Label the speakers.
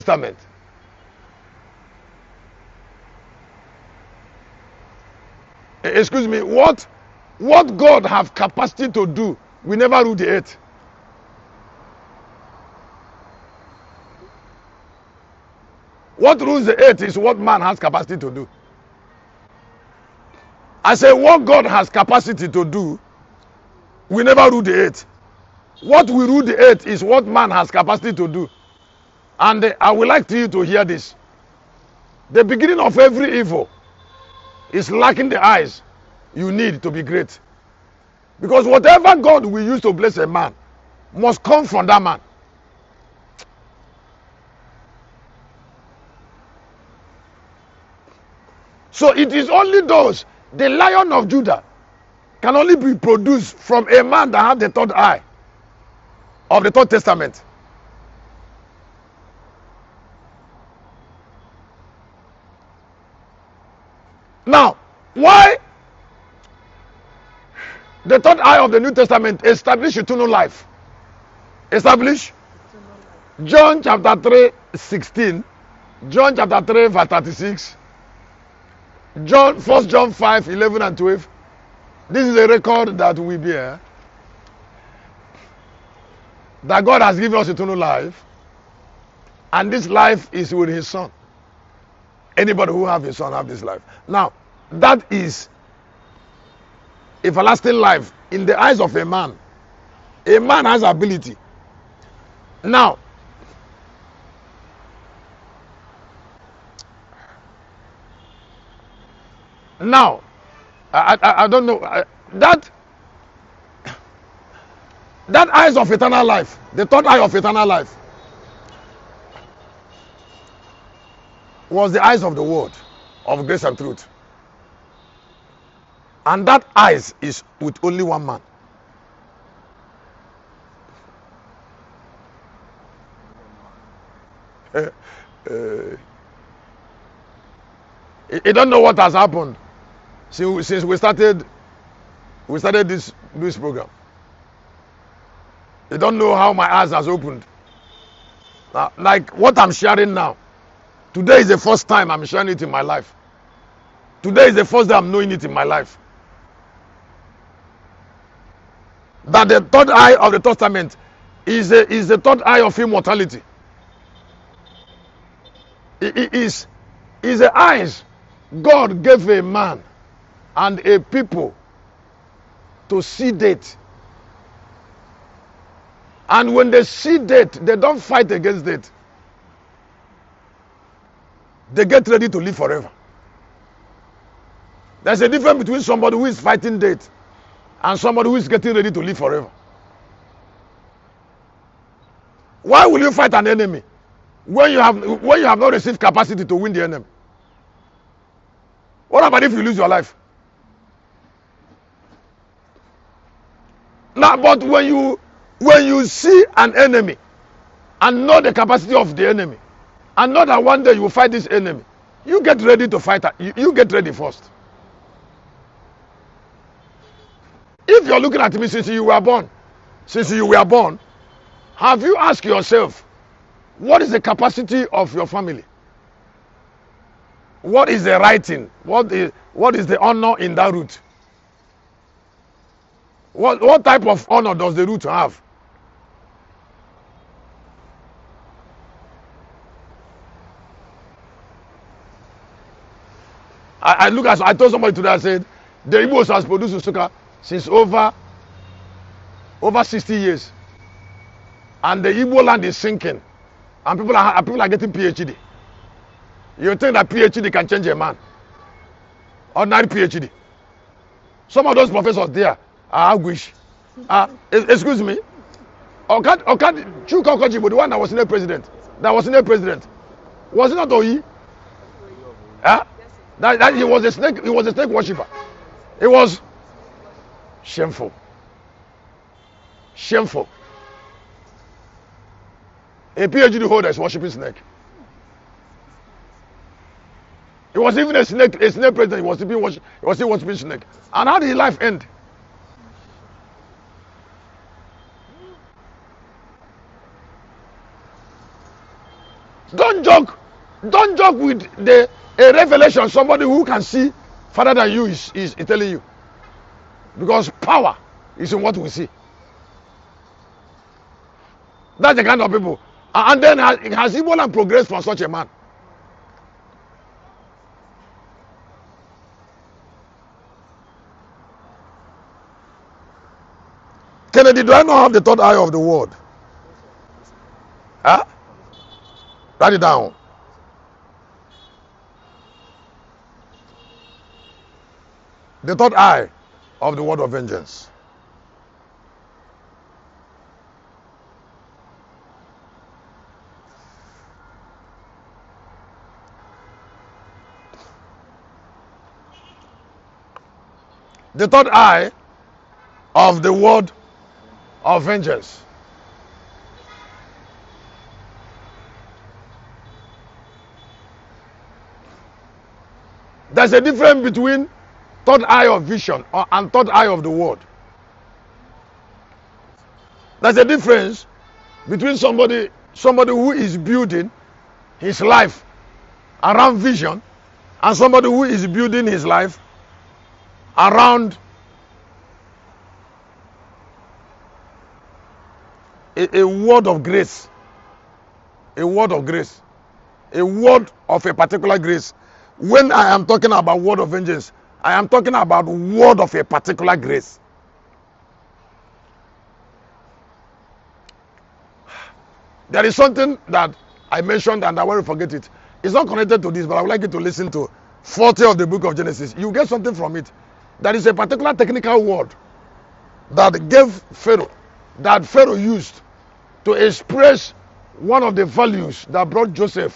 Speaker 1: Testament. Excuse me, what God have capacity to do, we never rule the earth. What rules the earth is what man has capacity to do. I say what God has capacity to do, we never rule the earth. What we rule the earth is what man has capacity to do. And I would like you to hear this. The beginning of every evil is lacking the eyes you need to be great. Because whatever God will use to bless a man must come from that man. So it is only those, the Lion of Judah can only be produced from a man that has the third eye of the Third Testament. Now, why the third eye of the New Testament establish eternal life? Establish John chapter 3, 16, John chapter 3, verse 36, First John 5, 11 and 12. This is a record that we bear, that God has given us eternal life, and this life is with his Son. Anybody who have his Son have this life. Now, that is everlasting life in the eyes of a man. A man has ability. Now, I don't know that eyes of eternal life, the third eye of eternal life, was the eyes of the word of grace and truth. And that eyes is with only one man. You don't know what has happened since we started this program. You don't know how my eyes has opened. Like what I'm sharing now. Today is the first time I'm sharing it in my life. Today is the first day I'm knowing it in my life. That the third eye of the Testament is the third eye of immortality. It is the eyes God gave a man and a people to see death. And when they see death, they don't fight against death. They get ready to live forever. There's a difference between somebody who is fighting death and somebody who is getting ready to live forever. Why will you fight an enemy when you have not received capacity to win the enemy? What about if you lose your life? Now, but when you see an enemy and know the capacity of the enemy, and know that one day you will fight this enemy, you get ready to fight. You get ready first. If you're looking at me since you were born, have you asked yourself, what is the capacity of your family? What is the writing? What is the honor in that root? What type of honor does the root have? I told somebody today, I said, the Igbos has produced Usuka since over 60 years. And the Igbo land is sinking. And people are getting PhD. You think that PhD can change a man? Ordinary PhD. Some of those professors there are Aguish. Excuse me. Chukwukajibo, the one that was in the president. Was it not Oyi? Huh? That he was a snake worshipper. It was shameful. Shameful. A PhD holder is worshiping snake. He was even a snake president. He was still worshiping snake. And how did his life end? Don't joke. Don't joke with a revelation. Somebody who can see further than you is telling you. Because power is in what we see. That's the kind of people. And then has Ebola progressed for such a man? Kennedy, do I not have the third eye of the word? Huh? Write it down. The third eye of the word of vengeance. The third eye of the word of vengeance. There's a difference between third eye of vision and third eye of the word. There's a difference between somebody who is building his life around vision and somebody who is building his life around a word of grace. A word of grace. A word of a particular grace. When I am talking about word of vengeance, I am talking about word of a particular grace. There is something that I mentioned and I won't forget it. It's not connected to this, but I would like you to listen to 40 of the book of Genesis. You get something from it. There is a particular technical word that gave Pharaoh, that Pharaoh used to express one of the values that brought Joseph